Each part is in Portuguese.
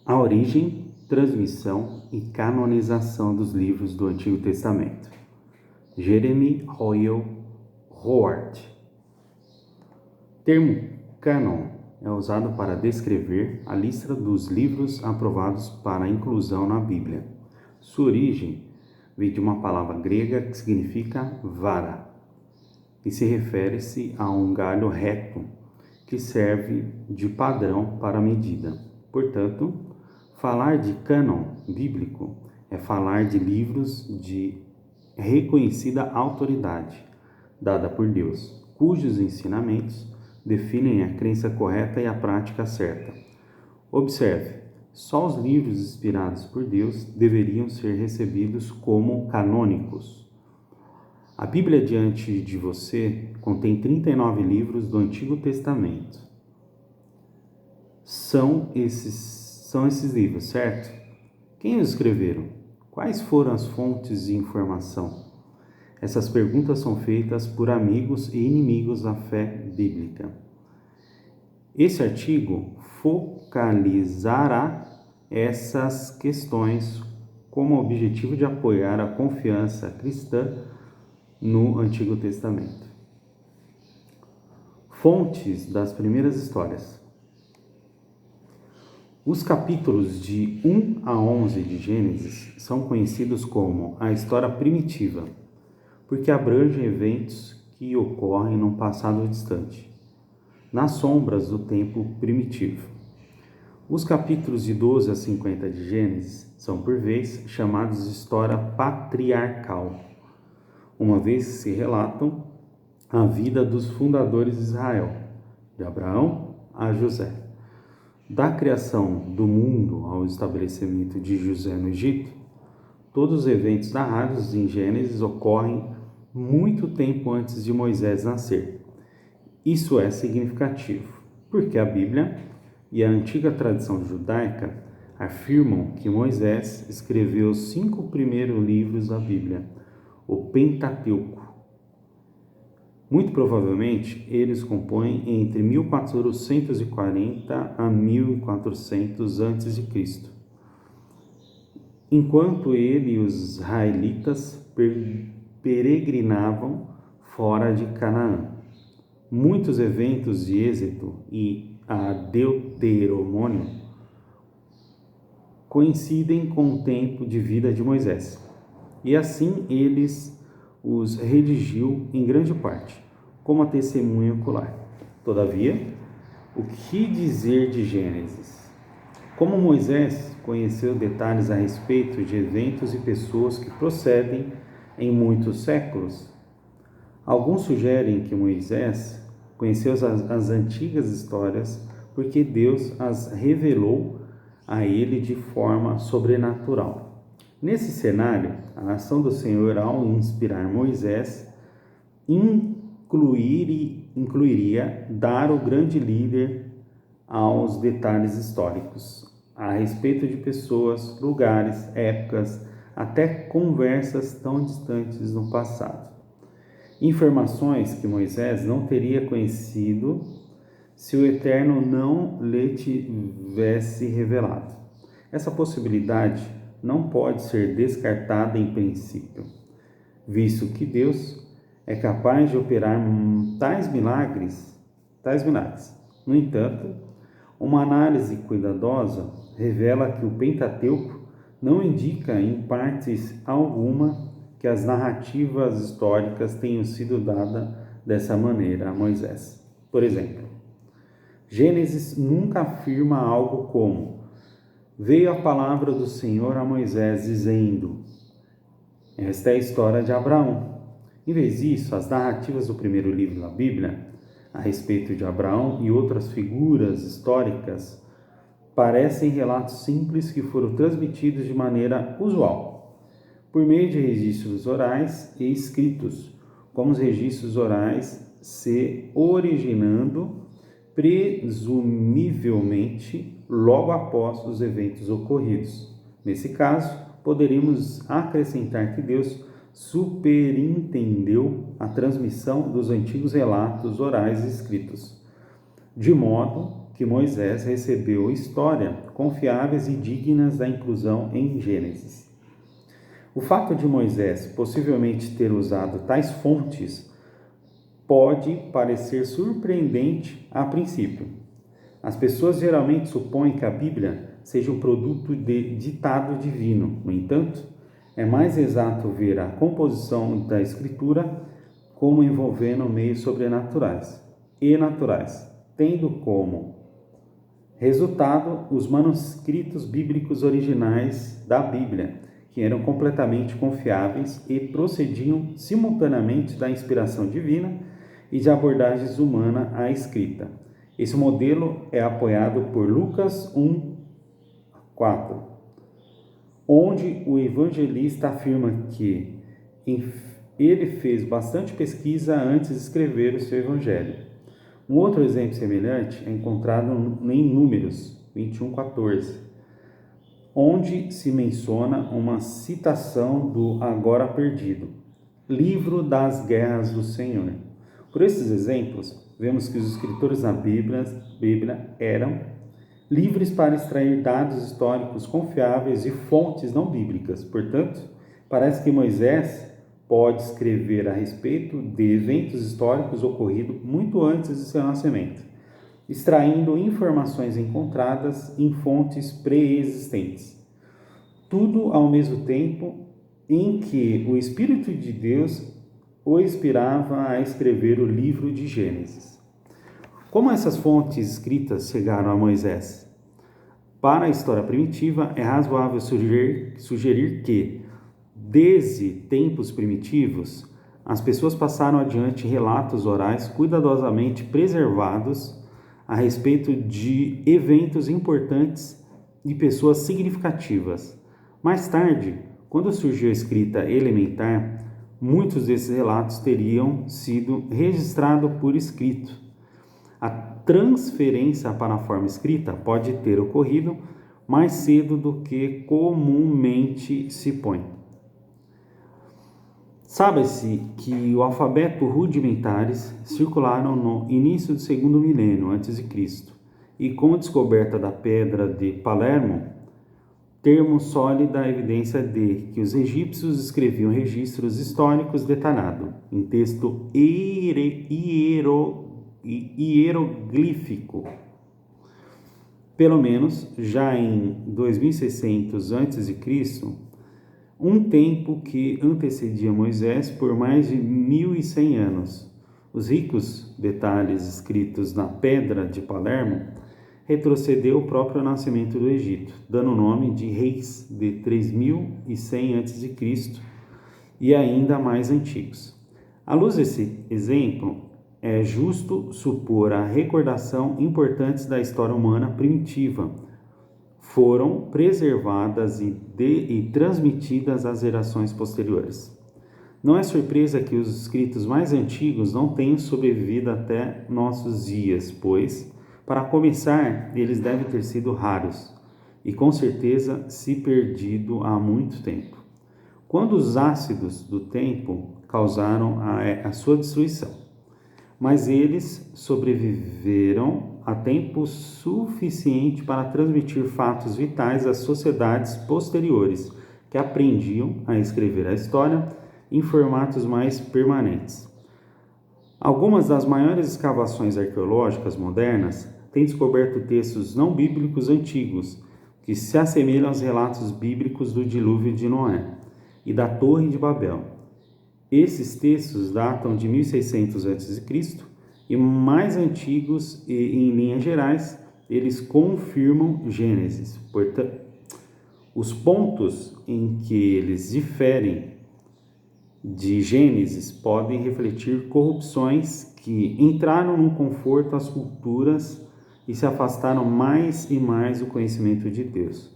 A origem, transmissão e canonização dos livros do Antigo Testamento. Jeremy Royal Howard. Termo cânon é usado para descrever a lista dos livros aprovados para inclusão na Bíblia. Sua origem vem de uma palavra grega que significa vara e se refere-se a um galho reto que serve de padrão para a medida. Portanto, falar de cânon bíblico é falar de livros de reconhecida autoridade, dada por Deus, cujos ensinamentos definem a crença correta e a prática certa. Observe, só os livros inspirados por Deus deveriam ser recebidos como canônicos. A Bíblia diante de você contém 39 livros do Antigo Testamento. São esses livros, certo? Quem os escreveram? Quais foram as fontes de informação? Essas perguntas são feitas por amigos e inimigos da fé bíblica. Esse artigo focalizará essas questões com o objetivo de apoiar a confiança cristã no Antigo Testamento. Fontes das primeiras histórias. Os capítulos de 1 a 11 de Gênesis são conhecidos como a história primitiva, porque abrangem eventos que ocorrem num passado distante, nas sombras do tempo primitivo. Os capítulos de 12 a 50 de Gênesis são, por vez, chamados de história patriarcal, uma vez que se relatam a vida dos fundadores de Israel, de Abraão a José. Da criação do mundo ao estabelecimento de José no Egito, todos os eventos narrados em Gênesis ocorrem muito tempo antes de Moisés nascer. Isso é significativo, porque a Bíblia e a antiga tradição judaica afirmam que Moisés escreveu os 5 primeiros livros da Bíblia, o Pentateuco. Muito provavelmente, eles compõem entre 1440 a 1400 a.C., enquanto ele e os israelitas peregrinavam fora de Canaã. Muitos eventos de Êxodo e a Deuteronômio coincidem com o tempo de vida de Moisés, e assim eles os redigiu em grande parte, como a testemunha ocular. Todavia, o que dizer de Gênesis? Como Moisés conheceu detalhes a respeito de eventos e pessoas que procedem em muitos séculos? Alguns sugerem que Moisés conheceu as antigas histórias porque Deus as revelou a ele de forma sobrenatural. Nesse cenário, a ação do Senhor ao inspirar Moisés incluiria dar o grande líder aos detalhes históricos, a respeito de pessoas, lugares, épocas, até conversas tão distantes no passado. Informações que Moisés não teria conhecido se o Eterno não lhe tivesse revelado. Essa possibilidade não pode ser descartada em princípio, visto que Deus é capaz de operar tais milagres. No entanto, uma análise cuidadosa revela que o Pentateuco não indica em partes alguma que as narrativas históricas tenham sido dadas dessa maneira a Moisés. Por exemplo, Gênesis nunca afirma algo como: veio a palavra do Senhor a Moisés dizendo. Esta é a história de Abraão. Em vez disso, as narrativas do primeiro livro da Bíblia, a respeito de Abraão e outras figuras históricas, parecem relatos simples que foram transmitidos de maneira usual, por meio de registros orais e escritos, como os registros orais se originando presumivelmente logo após os eventos ocorridos. Nesse caso, poderíamos acrescentar que Deus superintendeu a transmissão dos antigos relatos orais escritos, de modo que Moisés recebeu história confiáveis e dignas da inclusão em Gênesis. O fato de Moisés possivelmente ter usado tais fontes pode parecer surpreendente a princípio. As pessoas geralmente supõem que a Bíblia seja um produto de ditado divino. No entanto, é mais exato ver a composição da Escritura como envolvendo meios sobrenaturais e naturais, tendo como resultado os manuscritos bíblicos originais da Bíblia, que eram completamente confiáveis e procediam simultaneamente da inspiração divina e de abordagens humanas à escrita. Esse modelo é apoiado por Lucas 1:4, onde o evangelista afirma que ele fez bastante pesquisa antes de escrever o seu evangelho. Um outro exemplo semelhante é encontrado em Números 21:14, onde se menciona uma citação do agora perdido, livro das guerras do Senhor. Por esses exemplos, vemos que os escritores da Bíblia eram livres para extrair dados históricos confiáveis de fontes não bíblicas. Portanto, parece que Moisés pode escrever a respeito de eventos históricos ocorridos muito antes de seu nascimento, extraindo informações encontradas em fontes pré-existentes. Tudo ao mesmo tempo em que o Espírito de Deus o inspirava a escrever o livro de Gênesis. Como essas fontes escritas chegaram a Moisés? Para a história primitiva, é razoável sugerir que, desde tempos primitivos, as pessoas passaram adiante relatos orais cuidadosamente preservados a respeito de eventos importantes e pessoas significativas. Mais tarde, quando surgiu a escrita elementar, muitos desses relatos teriam sido registrados por escrito. A transferência para a forma escrita pode ter ocorrido mais cedo do que comumente se põe. Sabe-se que o alfabeto rudimentares circularam no início do segundo milênio a.C. e com a descoberta da pedra de Palermo, temos sólida evidência de que os egípcios escreviam registros históricos detalhados em texto hieroglífico. Pelo menos já em 2600 a.C., um tempo que antecedia Moisés por mais de 1100 anos. Os ricos detalhes escritos na pedra de Palermo retrocedeu o próprio nascimento do Egito, dando o nome de reis de 3100 a.C. e ainda mais antigos. À luz desse exemplo, é justo supor a recordação importantes da história humana primitiva foram preservadas e transmitidas às gerações posteriores. Não é surpresa que os escritos mais antigos não tenham sobrevivido até nossos dias, pois, para começar, eles devem ter sido raros e com certeza se perdido há muito tempo, quando os ácidos do tempo causaram a sua destruição. Mas eles sobreviveram a tempo suficiente para transmitir fatos vitais às sociedades posteriores, que aprendiam a escrever a história em formatos mais permanentes. Algumas das maiores escavações arqueológicas modernas têm descoberto textos não bíblicos antigos, que se assemelham aos relatos bíblicos do dilúvio de Noé e da Torre de Babel. Esses textos datam de 1600 a.C. e mais antigos e, em linhas gerais, eles confirmam Gênesis. Portanto, os pontos em que eles diferem de Gênesis podem refletir corrupções que entraram no conforto às culturas e se afastaram mais e mais do conhecimento de Deus.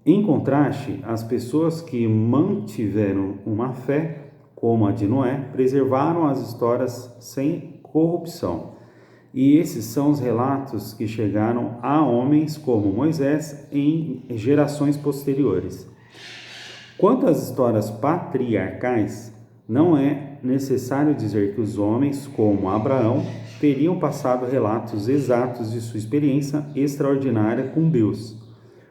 Em contraste, as pessoas que mantiveram uma fé, como a de Noé, preservaram as histórias sem corrupção. E esses são os relatos que chegaram a homens como Moisés em gerações posteriores. Quanto às histórias patriarcais, não é necessário dizer que os homens como Abraão, teriam passado relatos exatos de sua experiência extraordinária com Deus,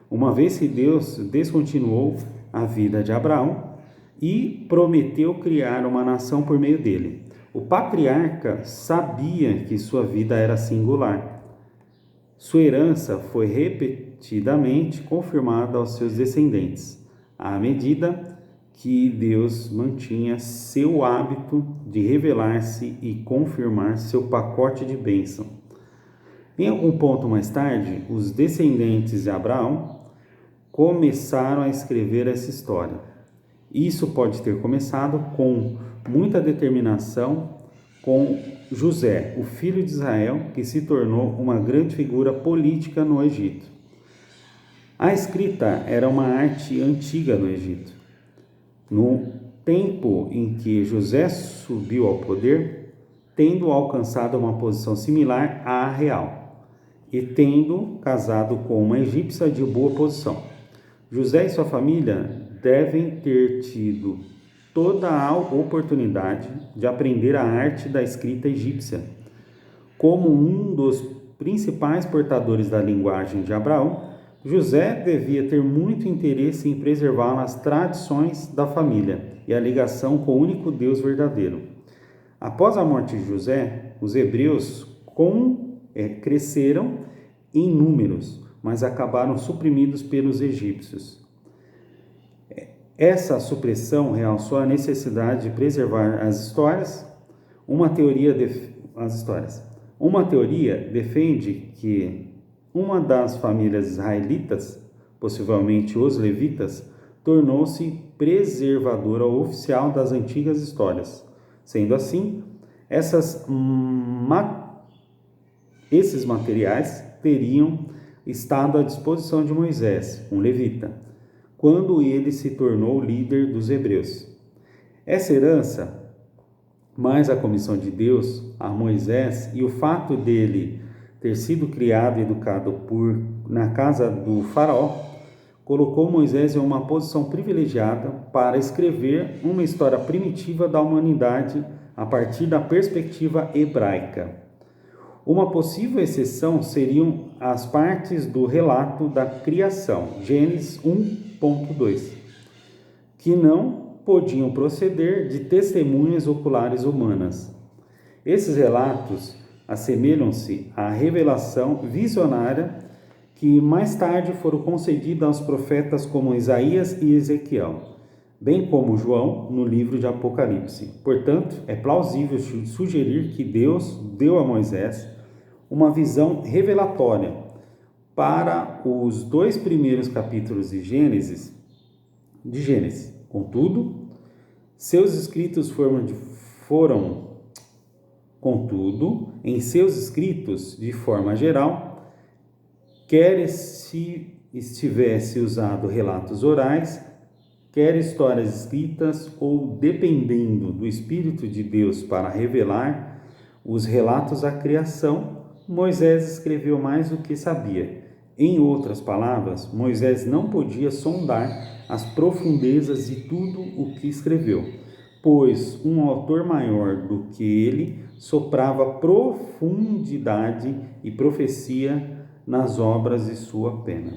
uma vez que Deus descontinuou a vida de Abraão e prometeu criar uma nação por meio dele. O patriarca sabia que sua vida era singular. Sua herança foi repetidamente confirmada aos seus descendentes, à medida que Deus mantinha seu hábito de revelar-se e confirmar seu pacote de bênção. Em algum ponto mais tarde, os descendentes de Abraão começaram a escrever essa história. Isso pode ter começado com muita determinação com José, o filho de Israel, que se tornou uma grande figura política no Egito. A escrita era uma arte antiga no Egito. No tempo em que José subiu ao poder, tendo alcançado uma posição similar à real, e tendo casado com uma egípcia de boa posição. José e sua família devem ter tido toda a oportunidade de aprender a arte da escrita egípcia. Como um dos principais portadores da linguagem de Abraão, José devia ter muito interesse em preservar as tradições da família e a ligação com o único Deus verdadeiro. Após a morte de José, os hebreus cresceram em números, mas acabaram suprimidos pelos egípcios. Essa supressão realçou a necessidade de preservar as histórias. Uma teoria defende que uma das famílias israelitas, possivelmente os levitas, tornou-se preservadora oficial das antigas histórias. Sendo assim, esses materiais teriam estado à disposição de Moisés, um levita, quando ele se tornou líder dos hebreus. Essa herança, mais a comissão de Deus a Moisés e o fato dele ter sido criado e educado na casa do faraó, colocou Moisés em uma posição privilegiada para escrever uma história primitiva da humanidade a partir da perspectiva hebraica. Uma possível exceção seriam as partes do relato da criação, Gênesis 1.2, que não podiam proceder de testemunhas oculares humanas. Esses relatos assemelham-se à revelação visionária que mais tarde foram concedidas aos profetas como Isaías e Ezequiel, bem como João no livro de Apocalipse. Portanto, é plausível sugerir que Deus deu a Moisés uma visão revelatória para os 2 primeiros capítulos de Gênesis. Contudo, em seus escritos, de forma geral, quer se estivesse usado relatos orais, quer histórias escritas ou dependendo do Espírito de Deus para revelar os relatos da criação, Moisés escreveu mais do que sabia. Em outras palavras, Moisés não podia sondar as profundezas de tudo o que escreveu, pois um autor maior do que ele soprava profundidade e profecia nas obras de sua pena.